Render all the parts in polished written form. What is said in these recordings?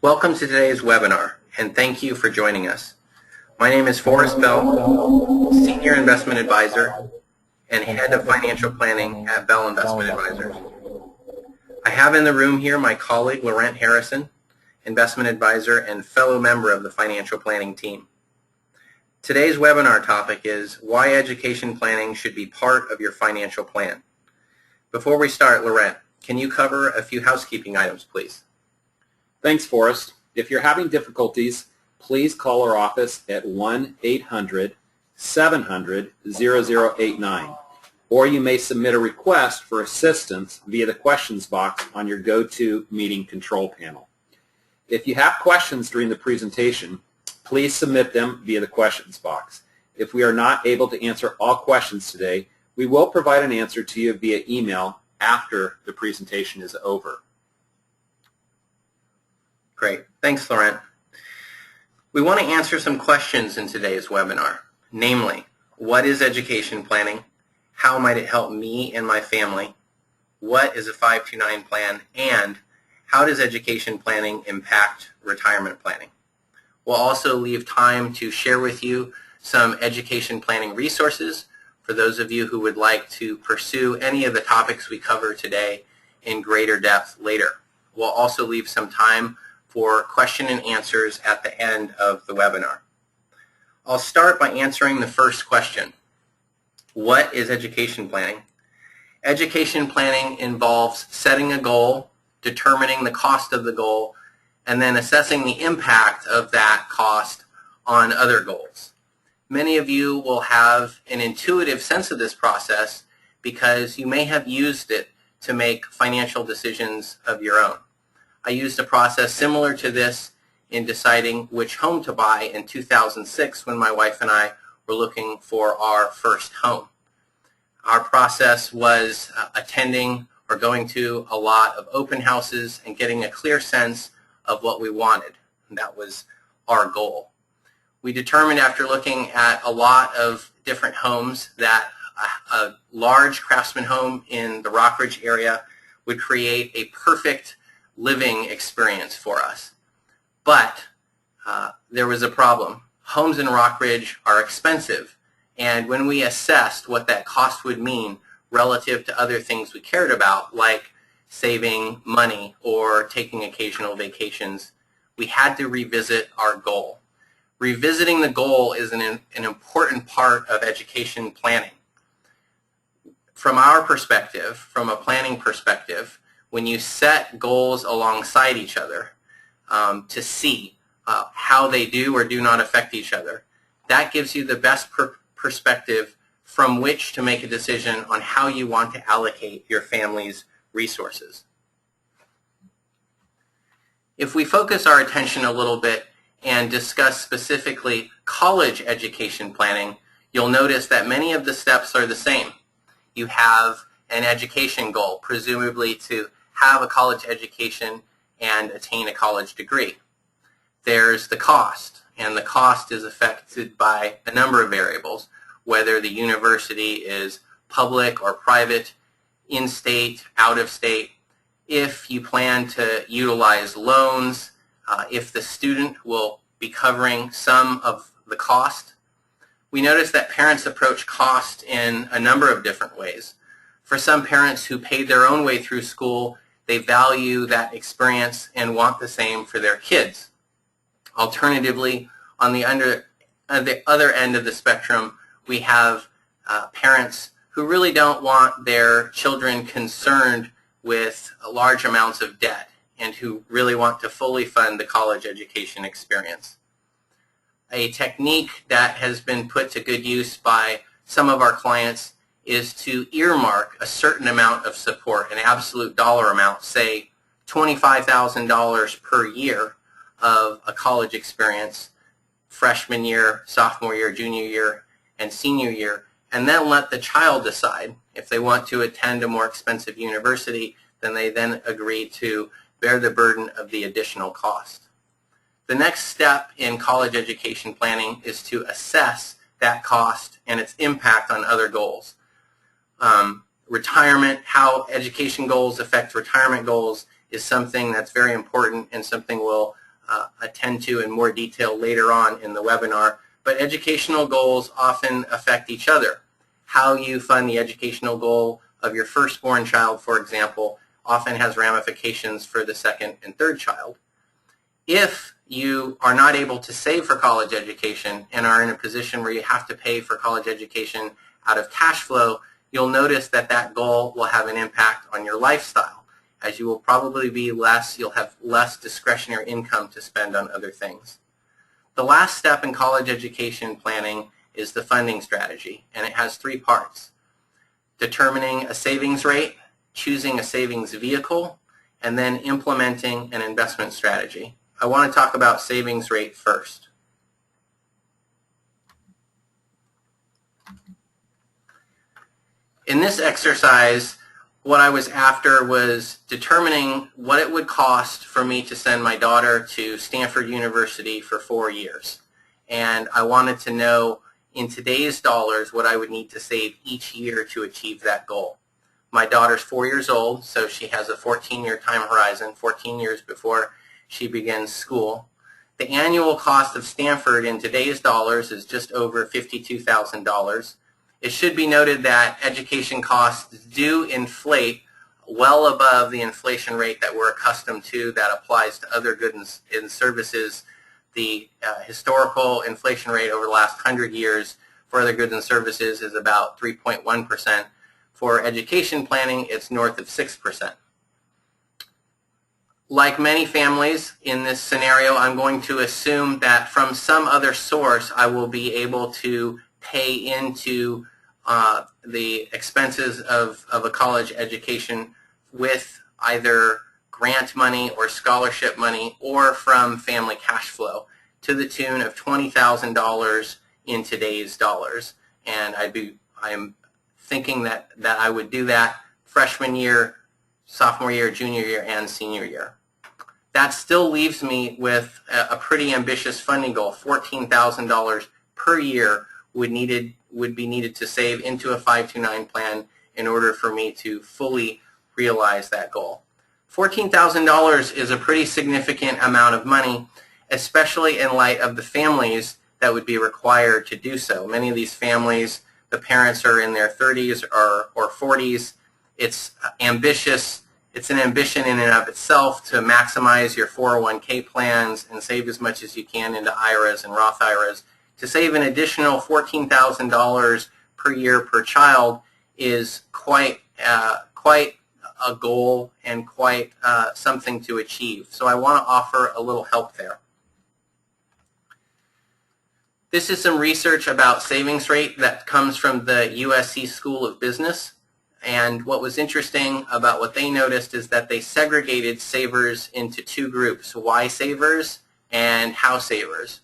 Welcome to today's webinar, and thank you for joining us. My name is Forrest Bell, Senior Investment Advisor and Head of Financial Planning at Bell Investment Advisors. I have in the room here my colleague Laurent Harrison, Investment Advisor and fellow member of the Financial Planning team. Today's webinar topic is why education planning should be part of your financial plan. Before we start, Laurent, can you cover a few housekeeping items, please? Thanks, Forrest. If you're having difficulties, please call our office at 1-800-700-0089, or you may submit a request for assistance via the questions box on your GoToMeeting control panel. If you have questions during the presentation, please submit them via the questions box. If we are not able to answer all questions today, we will provide an answer to you via email after the presentation is over. Great. Thanks, Laurent. We want to answer some questions in today's webinar, namely, what is education planning? How might it help me and my family? What is a 529 plan? And how does education planning impact retirement planning? We'll also leave time to share with you some education planning resources for those of you who would like to pursue any of the topics we cover today in greater depth later. We'll also leave some time for question and answers at the end of the webinar. I'll start by answering the first question. What is education planning? Education planning involves setting a goal, determining the cost of the goal, and then assessing the impact of that cost on other goals. Many of you will have an intuitive sense of this process because you may have used it to make financial decisions of your own. I used a process similar to this in deciding which home to buy in 2006 when my wife and I were looking for our first home. Our process was attending or going to a lot of open houses and getting a clear sense of what we wanted. And that was our goal. We determined after looking at a lot of different homes that a large craftsman home in the Rockridge area would create a perfect living experience for us. But there was a problem. Homes in Rockridge are expensive, and when we assessed what that cost would mean relative to other things we cared about, like saving money or taking occasional vacations, we had to revisit our goal. Revisiting the goal is an important part of education planning. From our perspective, from a planning perspective, when you set goals alongside each other to see how they do or do not affect each other, that gives you the best perspective from which to make a decision on how you want to allocate your family's resources. If we focus our attention a little bit and discuss specifically college education planning, you'll notice that many of the steps are the same. You have an education goal, presumably to have a college education and attain a college degree. There's the cost, and the cost is affected by a number of variables, whether the university is public or private, in-state, out-of-state, if you plan to utilize loans, if the student will be covering some of the cost. We notice that parents approach cost in a number of different ways. For some parents who paid their own way through school, they value that experience and want the same for their kids. Alternatively, on the other end of the spectrum, we have parents who really don't want their children concerned with large amounts of debt and who really want to fully fund the college education experience. A technique that has been put to good use by some of our clients is to earmark a certain amount of support, an absolute dollar amount, say $25,000 per year of a college experience, freshman year, sophomore year, junior year, and senior year, and then let the child decide if they want to attend a more expensive university, then they then agree to bear the burden of the additional cost. The next step in college education planning is to assess that cost and its impact on other goals. Retirement, how education goals affect retirement goals is something that's very important and something we'll attend to in more detail later on in the webinar. But educational goals often affect each other. How you fund the educational goal of your firstborn child, for example, often has ramifications for the second and third child. If you are not able to save for college education and are in a position where you have to pay for college education out of cash flow, you'll notice that that goal will have an impact on your lifestyle, as you will probably be you'll have less discretionary income to spend on other things. The last step in college education planning is the funding strategy, and it has three parts: determining a savings rate, choosing a savings vehicle, and then implementing an investment strategy. I want to talk about savings rate first. In this exercise, what I was after was determining what it would cost for me to send my daughter to Stanford University for 4 years. And I wanted to know, in today's dollars, what I would need to save each year to achieve that goal. My daughter's 4 years old, so she has a 14-year time horizon, 14 years before she begins school. The annual cost of Stanford in today's dollars is just over $52,000. It should be noted that education costs do inflate well above the inflation rate that we're accustomed to that applies to other goods and services. The historical inflation rate over the last 100 years for other goods and services is about 3.1%. For education planning, it's north of 6%. Like many families in this scenario, I'm going to assume that from some other source I will be able to pay into the expenses of a college education with either grant money or scholarship money or from family cash flow to the tune of $20,000 in today's dollars. And I'm thinking that I would do that freshman year, sophomore year, junior year, and senior year. That still leaves me with a pretty ambitious funding goal. $14,000 per year would be needed to save into a 529 plan in order for me to fully realize that goal. $14,000 is a pretty significant amount of money, especially in light of the families that would be required to do so. Many of these families, the parents are in their 30s or 40s. It's ambitious. It's an ambition in and of itself to maximize your 401k plans and save as much as you can into IRAs and Roth IRAs. To save an additional $14,000 per year per child is quite a goal and quite something to achieve. So I want to offer a little help there. This is some research about savings rate that comes from the USC School of Business. And what was interesting about what they noticed is that they segregated savers into two groups: why savers and how savers.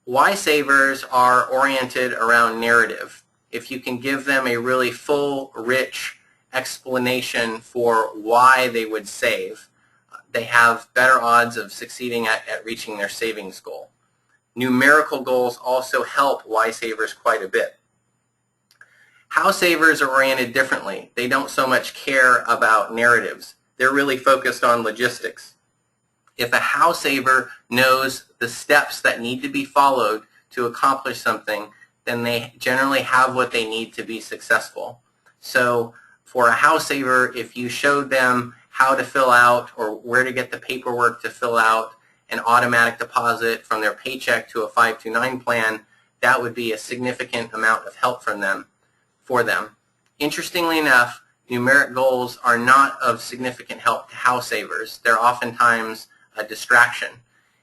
Why savers are oriented around narrative. If you can give them a really full, rich explanation for why they would save, they have better odds of succeeding at reaching their savings goal. Numerical goals also help why savers quite a bit. How savers are oriented differently. They don't so much care about narratives. They're really focused on logistics. If a how saver knows the steps that need to be followed to accomplish something, then they generally have what they need to be successful. So for a how saver, if you showed them how to fill out or where to get the paperwork to fill out an automatic deposit from their paycheck to a 529 plan, that would be a significant amount of help for them. Interestingly enough, numeric goals are not of significant help to how savers. They're oftentimes a distraction.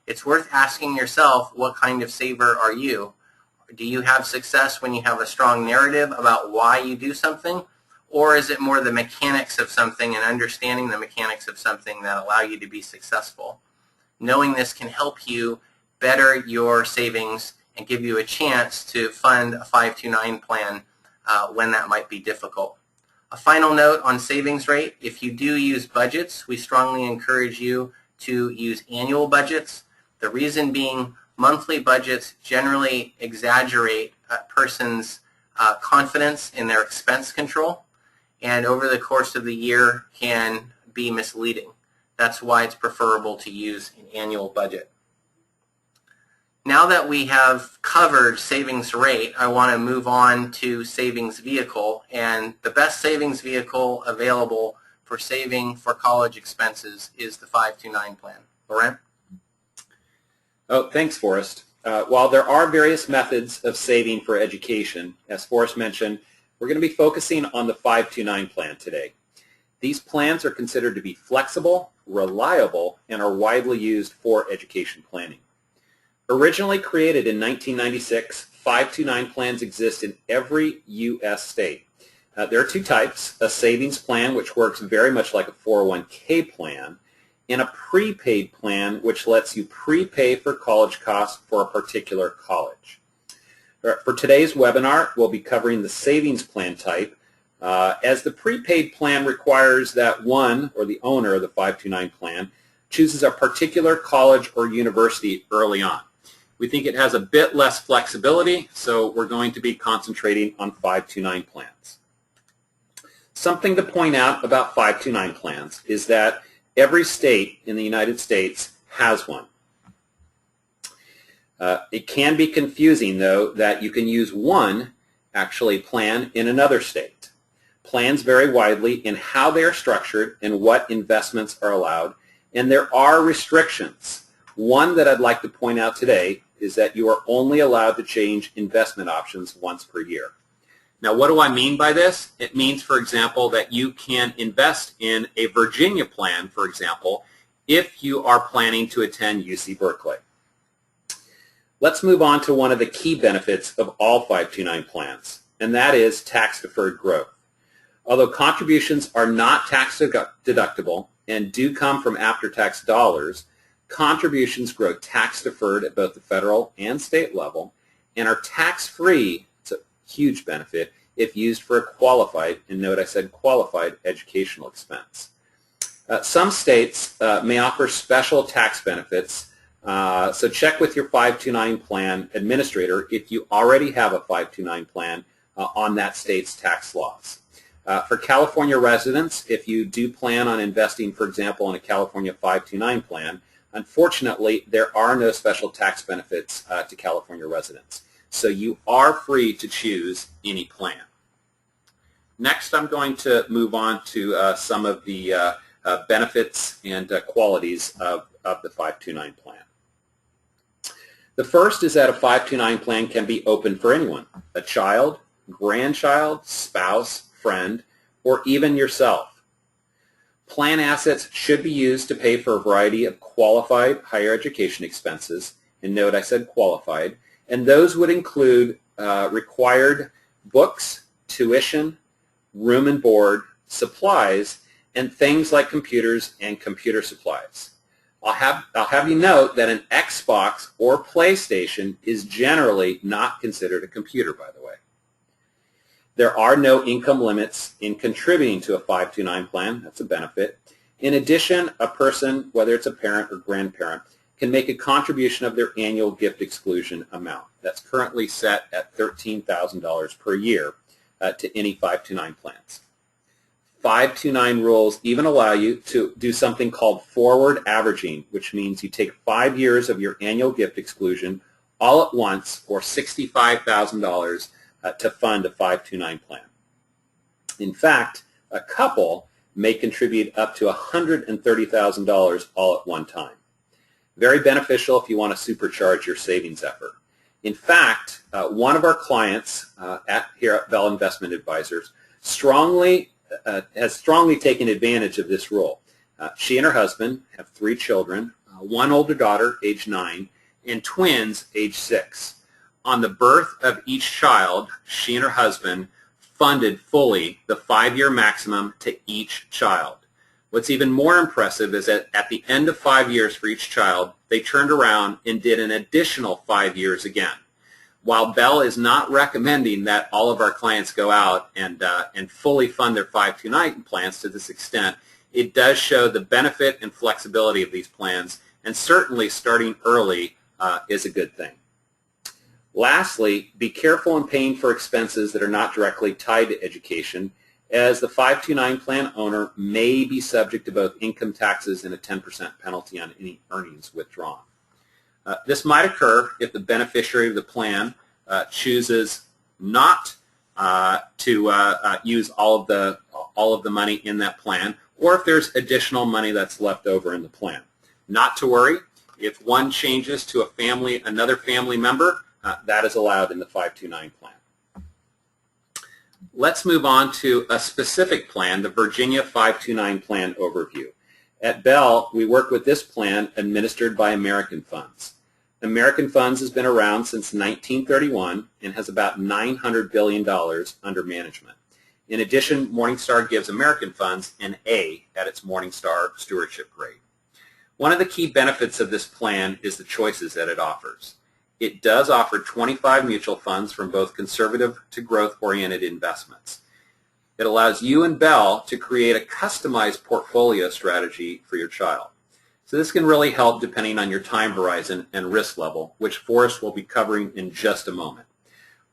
It's worth asking yourself, what kind of saver are you? Do you have success when you have a strong narrative about why you do something? Or is it more the mechanics of something and understanding the mechanics of something that allow you to be successful? Knowing this can help you better your savings and give you a chance to fund a 529 plan when that might be difficult. A final note on savings rate: if you do use budgets, we strongly encourage you to use annual budgets. The reason being, monthly budgets generally exaggerate a person's confidence in their expense control, and over the course of the year can be misleading. That's why it's preferable to use an annual budget. Now that we have covered savings rate, I want to move on to savings vehicle, and the best savings vehicle available for saving for college expenses is the 529 plan. Laurent? Oh, thanks, Forrest. While there are various methods of saving for education, as Forrest mentioned, we're going to be focusing on the 529 plan today. These plans are considered to be flexible, reliable, and are widely used for education planning. Originally created in 1996, 529 plans exist in every U.S. state. There are two types, a savings plan, which works very much like a 401k plan, and a prepaid plan, which lets you prepay for college costs for a particular college. For today's webinar, we'll be covering the savings plan type, as the prepaid plan requires that one, or the owner of the 529 plan, chooses a particular college or university early on. We think it has a bit less flexibility, so we're going to be concentrating on 529 plans. Something to point out about 529 plans is that every state in the United States has one. It can be confusing, though, that you can use one plan in another state. Plans vary widely in how they are structured and what investments are allowed, and there are restrictions. One that I'd like to point out today is that you are only allowed to change investment options once per year. Now, what do I mean by this? It means, for example, that you can invest in a Virginia plan, for example, if you are planning to attend UC Berkeley. Let's move on to one of the key benefits of all 529 plans, and that is tax-deferred growth. Although contributions are not tax deductible and do come from after-tax dollars, contributions grow tax-deferred at both the federal and state level and are tax-free. It's a huge benefit if used for a qualified, and note I said qualified, educational expense. Some states may offer special tax benefits, so check with your 529 plan administrator if you already have a 529 plan on that state's tax laws. For California residents, if you do plan on investing, for example, in a California 529 plan, unfortunately, there are no special tax benefits to California residents. So you are free to choose any plan. Next, I'm going to move on to some of the benefits and qualities of the 529 plan. The first is that a 529 plan can be open for anyone, a child, grandchild, spouse, friend, or even yourself. Plan assets should be used to pay for a variety of qualified higher education expenses, and note I said qualified, and those would include required books, tuition, room and board, supplies, and things like computers and computer supplies. I'll have you note that an Xbox or PlayStation is generally not considered a computer, by the way. There are no income limits in contributing to a 529 plan. That's a benefit. In addition, a person, whether it's a parent or grandparent, can make a contribution of their annual gift exclusion amount. That's currently set at $13,000 per year to any 529 plans. 529 rules even allow you to do something called forward averaging, which means you take 5 years of your annual gift exclusion all at once for $65,000 to fund a 529 plan. In fact, a couple may contribute up to $130,000 all at one time. Very beneficial if you want to supercharge your savings effort. In fact, one of our clients here at Bell Investment Advisors has strongly taken advantage of this rule. She and her husband have 3 children, one older daughter, age 9, and twins, age 6. On the birth of each child, she and her husband funded fully the 5-year maximum to each child. What's even more impressive is that at the end of 5 years for each child, they turned around and did an additional 5 years again. While Bell is not recommending that all of our clients go out and fully fund their 529 plans to this extent, it does show the benefit and flexibility of these plans, and certainly starting early is a good thing. Lastly, be careful in paying for expenses that are not directly tied to education, as the 529 plan owner may be subject to both income taxes and a 10% penalty on any earnings withdrawn. This might occur if the beneficiary of the plan chooses not to use all of the money in that plan, or if there's additional money that's left over in the plan. Not to worry, if one changes to another family member, that is allowed in the 529 plan. Let's move on to a specific plan, the Virginia 529 plan overview. At Bell, we work with this plan administered by American Funds. American Funds has been around since 1931 and has about $900 billion under management. In addition, Morningstar gives American Funds an A at its Morningstar stewardship grade. One of the key benefits of this plan is the choices that it offers. It does offer 25 mutual funds from both conservative to growth-oriented investments. It allows you and Bell to create a customized portfolio strategy for your child. So this can really help depending on your time horizon and risk level, which Forrest will be covering in just a moment.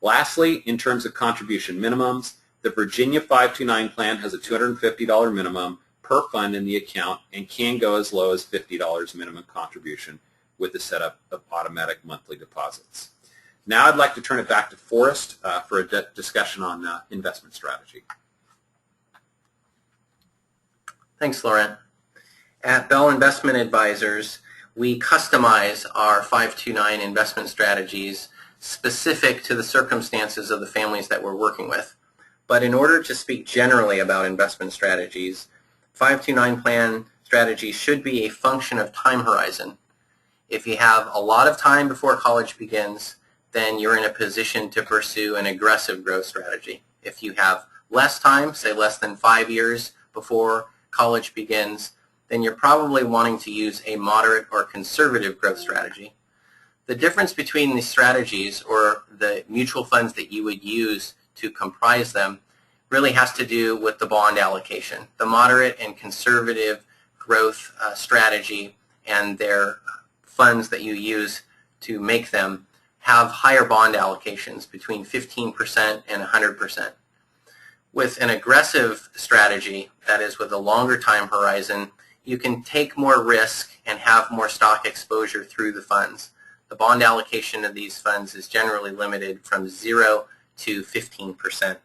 Lastly, in terms of contribution minimums, the Virginia 529 plan has a $250 minimum per fund in the account and can go as low as $50 minimum contribution with the setup of automatic monthly deposits. Now I'd like to turn it back to Forrest for a discussion on investment strategy. Thanks, Laurent. At Bell Investment Advisors, we customize our 529 investment strategies specific to the circumstances of the families that we're working with. But in order to speak generally about investment strategies, 529 plan strategy should be a function of time horizon. If you have a lot of time before college begins, then you're in a position to pursue an aggressive growth strategy. If you have less time, say less than 5 years before college begins, then you're probably wanting to use a moderate or conservative growth strategy. The difference between these strategies, or the mutual funds that you would use to comprise them, really has to do with the bond allocation. The moderate and conservative growth strategy and their funds that you use to make them have higher bond allocations between 15% and 100%. With an aggressive strategy, that is with a longer time horizon, you can take more risk and have more stock exposure through the funds. The bond allocation of these funds is generally limited from 0 to 15%.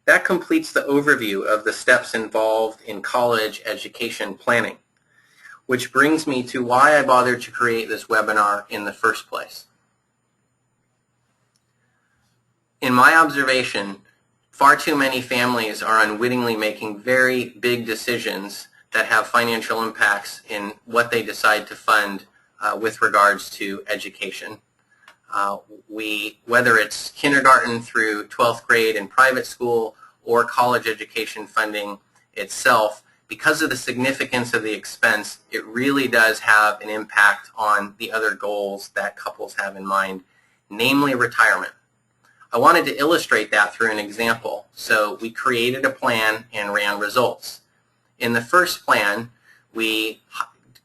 That completes the overview of the steps involved in college education planning, which brings me to why I bothered to create this webinar in the first place. In my observation, far too many families are unwittingly making very big decisions that have financial impacts in what they decide to fund with regards to education. Whether it's kindergarten through 12th grade in private school or college education funding itself, because of the significance of the expense, it really does have an impact on the other goals that couples have in mind, namely retirement. I wanted to illustrate that through an example. So we created a plan and ran results. In the first plan, we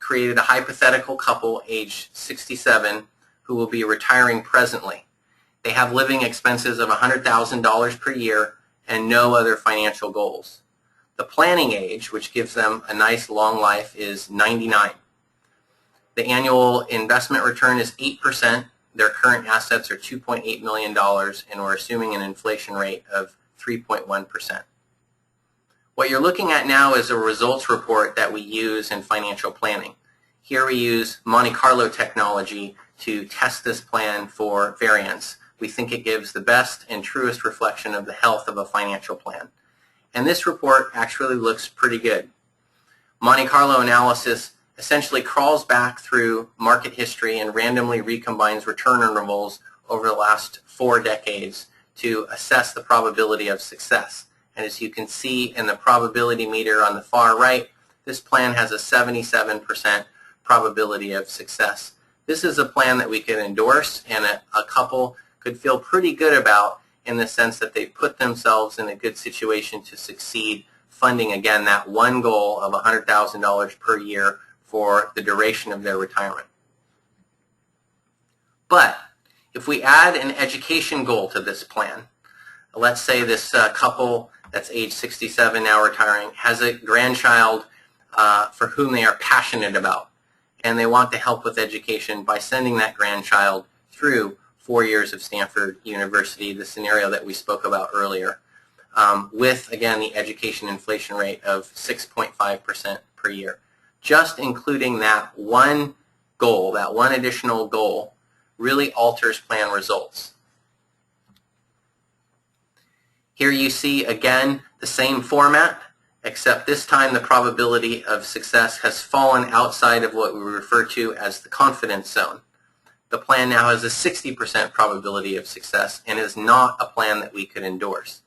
created a hypothetical couple age 67 who will be retiring presently. They have living expenses of $100,000 per year and no other financial goals. The planning age, which gives them a nice long life, is 99. The annual investment return is 8%. Their current assets are $2.8 million, and we're assuming an inflation rate of 3.1%. What you're looking at now is a results report that we use in financial planning. Here we use Monte Carlo technology to test this plan for variance. We think it gives the best and truest reflection of the health of a financial plan. And this report actually looks pretty good. Monte Carlo analysis essentially crawls back through market history and randomly recombines return intervals over the last 4 decades to assess the probability of success. And as you can see in the probability meter on the far right, this plan has a 77% probability of success. This is a plan that we could endorse and a couple could feel pretty good about, in the sense that they've put themselves in a good situation to succeed funding, again, that one goal of $100,000 per year for the duration of their retirement. But if we add an education goal to this plan, let's say this couple that's age 67 now retiring has a grandchild for whom they are passionate about, and they want to help with education by sending that grandchild through 4 years of Stanford University, the scenario that we spoke about earlier, with, again, the education inflation rate of 6.5% per year. Just including that one goal, that one additional goal, really alters plan results. Here you see, again, the same format, except this time the probability of success has fallen outside of what we refer to as the confidence zone. The plan now has a 60% probability of success and is not a plan that we could endorse.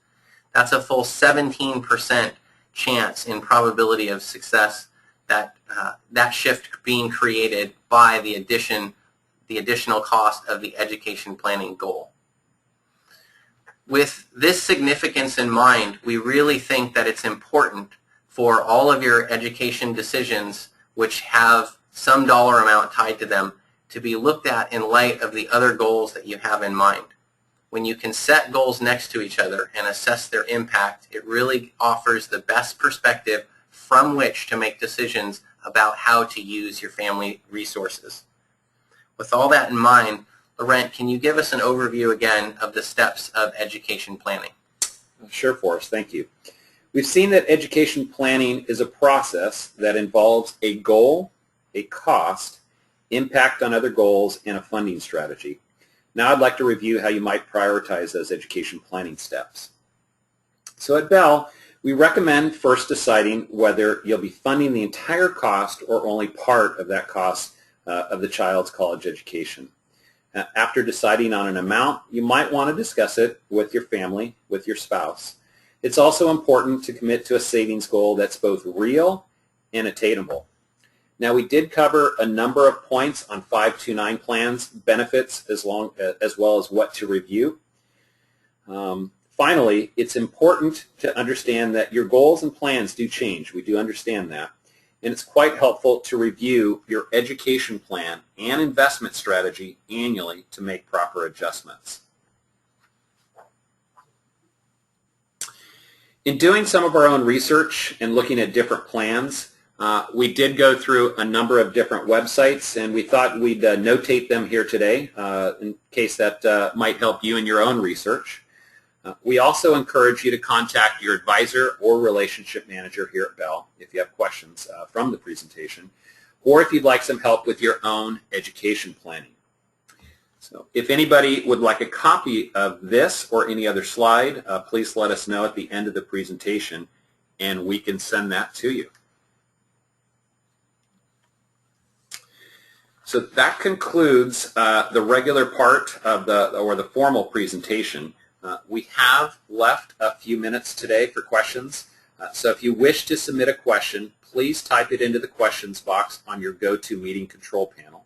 That's a full 17% chance in probability of success that that shift being created by the additional cost of the education planning goal. With this significance in mind, we really think that it's important for all of your education decisions which have some dollar amount tied to them to be looked at in light of the other goals that you have in mind. When you can set goals next to each other and assess their impact, it really offers the best perspective from which to make decisions about how to use your family resources. With all that in mind, Laurent, can you give us an overview again of the steps of education planning? Sure, Forrest. Thank you. We've seen that education planning is a process that involves a goal, a cost, impact on other goals, and a funding strategy. Now I'd like to review how you might prioritize those education planning steps. So at Bell, we recommend first deciding whether you'll be funding the entire cost or only part of that cost of the child's college education. After deciding on an amount, you might want to discuss it with your family, with your spouse. It's also important to commit to a savings goal that's both real and attainable. Now, we did cover a number of points on 529 plans, benefits, as well as what to review. Finally, it's important to understand that your goals and plans do change. We do understand that. And it's quite helpful to review your education plan and investment strategy annually to make proper adjustments. In doing some of our own research and looking at different plans, we did go through a number of different websites, and we thought we'd notate them here today in case that might help you in your own research. We also encourage you to contact your advisor or relationship manager here at Bell if you have questions from the presentation, or if you'd like some help with your own education planning. So if anybody would like a copy of this or any other slide, please let us know at the end of the presentation, and we can send that to you. So that concludes the regular part of the formal presentation. We have left a few minutes today for questions. So if you wish to submit a question, please type it into the questions box on your GoToMeeting control panel.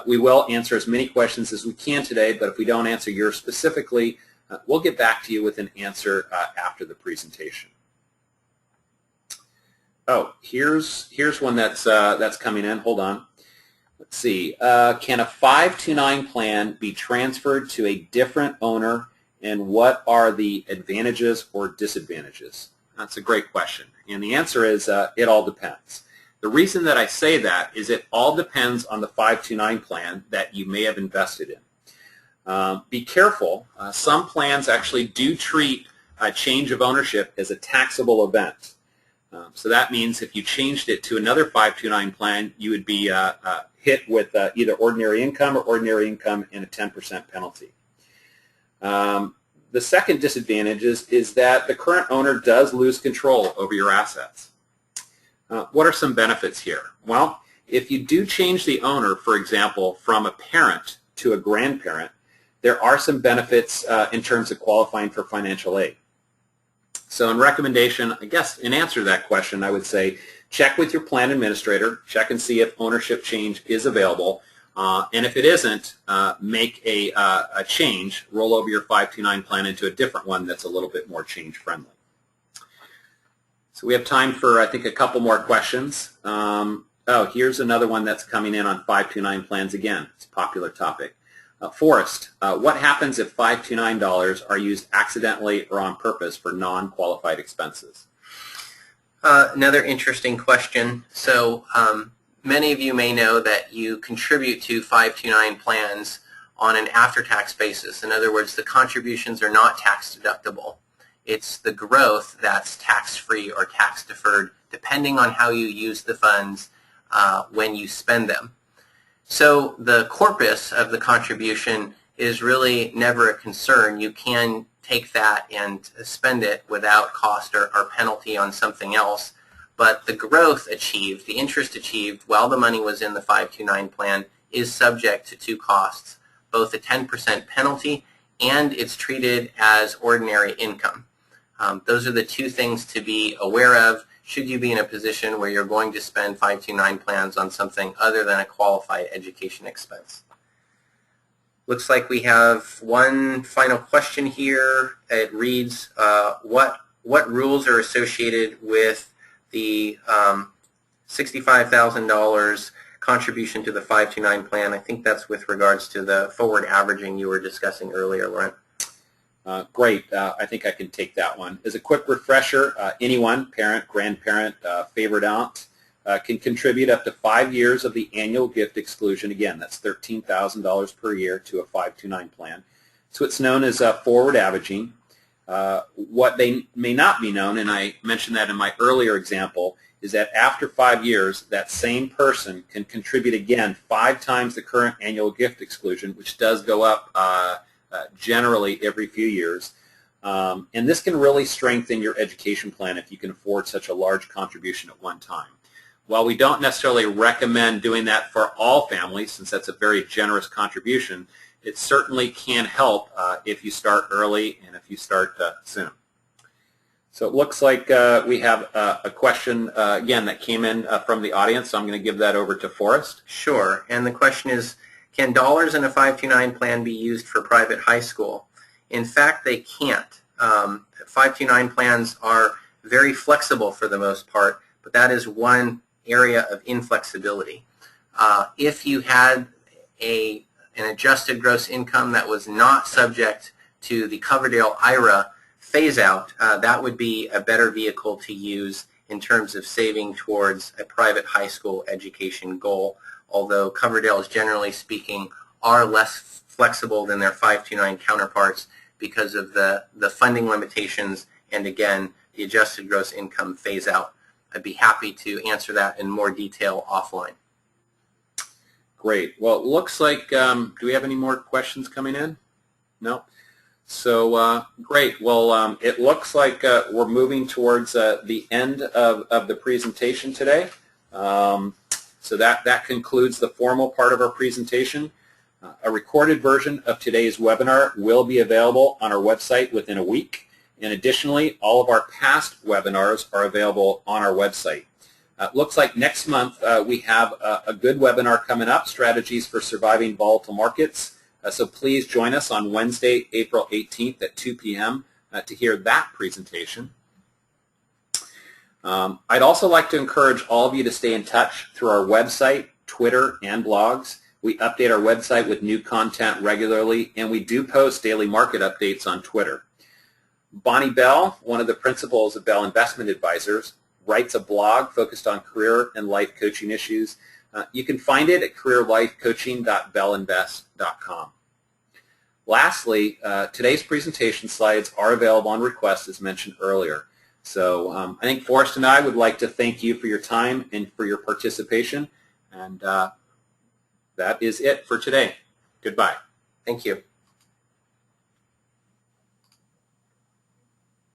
We will answer as many questions as we can today, but if we don't answer yours specifically, we'll get back to you with an answer after the presentation. Oh, here's one that's coming in. Hold on. Let's see. Can a 529 plan be transferred to a different owner, and what are the advantages or disadvantages? That's a great question. And the answer is it all depends. The reason that I say that is it all depends on the 529 plan that you may have invested in. Be careful. Some plans actually do treat a change of ownership as a taxable event. So that means if you changed it to another 529 plan, you would be hit with either ordinary income and a 10% penalty. The second disadvantage is that the current owner does lose control over your assets. What are some benefits here? Well, if you do change the owner, for example, from a parent to a grandparent, there are some benefits in terms of qualifying for financial aid. So in recommendation, I guess in answer to that question, I would say check with your plan administrator, check and see if ownership change is available. And if it isn't, make a change, roll over your 529 plan into a different one that's a little bit more change friendly. So we have time for, I think, a couple more questions. Oh, here's another one that's coming in on 529 plans again. It's a popular topic. Forrest, what happens if $529 are used accidentally or on purpose for non-qualified expenses? Another interesting question. So many of you may know that you contribute to 529 plans on an after-tax basis. In other words, the contributions are not tax deductible. It's the growth that's tax-free or tax-deferred, depending on how you use the funds when you spend them. So the corpus of the contribution is really never a concern. You can take that and spend it without cost or penalty on something else. But the growth achieved, the interest achieved while the money was in the 529 plan is subject to two costs, both a 10% penalty and it's treated as ordinary income. Those are the two things to be aware of should you be in a position where you're going to spend 529 plans on something other than a qualified education expense. Looks like we have one final question here. It reads, what rules are associated with the $65,000 contribution to the 529 plan? I think that's with regards to the forward averaging you were discussing earlier, Laurent. Great. I think I can take that one. As a quick refresher, anyone, parent, grandparent, favorite aunt, can contribute up to 5 years of the annual gift exclusion. Again, that's $13,000 per year to a 529 plan. So it's known as forward averaging. What they may not be known, and I mentioned that in my earlier example, is that after 5 years, that same person can contribute again 5 times the current annual gift exclusion, which does go up generally every few years. And this can really strengthen your education plan if you can afford such a large contribution at one time. While we don't necessarily recommend doing that for all families, since that's a very generous contribution, it certainly can help if you start early and if you start soon. So it looks like we have a question, again, that came in from the audience, so I'm going to give that over to Forrest. Sure, and the question is, can dollars in a 529 plan be used for private high school? In fact, they can't. 529 plans are very flexible for the most part, but that is one area of inflexibility. If you had an adjusted gross income that was not subject to the Coverdale IRA phase-out, that would be a better vehicle to use in terms of saving towards a private high school education goal, although Coverdales, generally speaking, are less flexible than their 529 counterparts because of the funding limitations and, again, the adjusted gross income phase-out. I'd be happy to answer that in more detail offline. Great. Well, it looks like, do we have any more questions coming in? No? So great. Well, it looks like we're moving towards the end of the presentation today. So that concludes the formal part of our presentation. A recorded version of today's webinar will be available on our website within a week. And additionally, all of our past webinars are available on our website. Looks like next month we have a good webinar coming up, Strategies for Surviving Volatile Markets. So please join us on Wednesday, April 18th at 2 p.m. To hear that presentation. I'd also like to encourage all of you to stay in touch through our website, Twitter, and blogs. We update our website with new content regularly, and we do post daily market updates on Twitter. Bonnie Bell, one of the principals of Bell Investment Advisors, writes a blog focused on career and life coaching issues. You can find it at careerlifecoaching.bellinvest.com. Lastly, today's presentation slides are available on request, as mentioned earlier. So I think Forrest and I would like to thank you for your time and for your participation. And that is it for today. Goodbye. Thank you.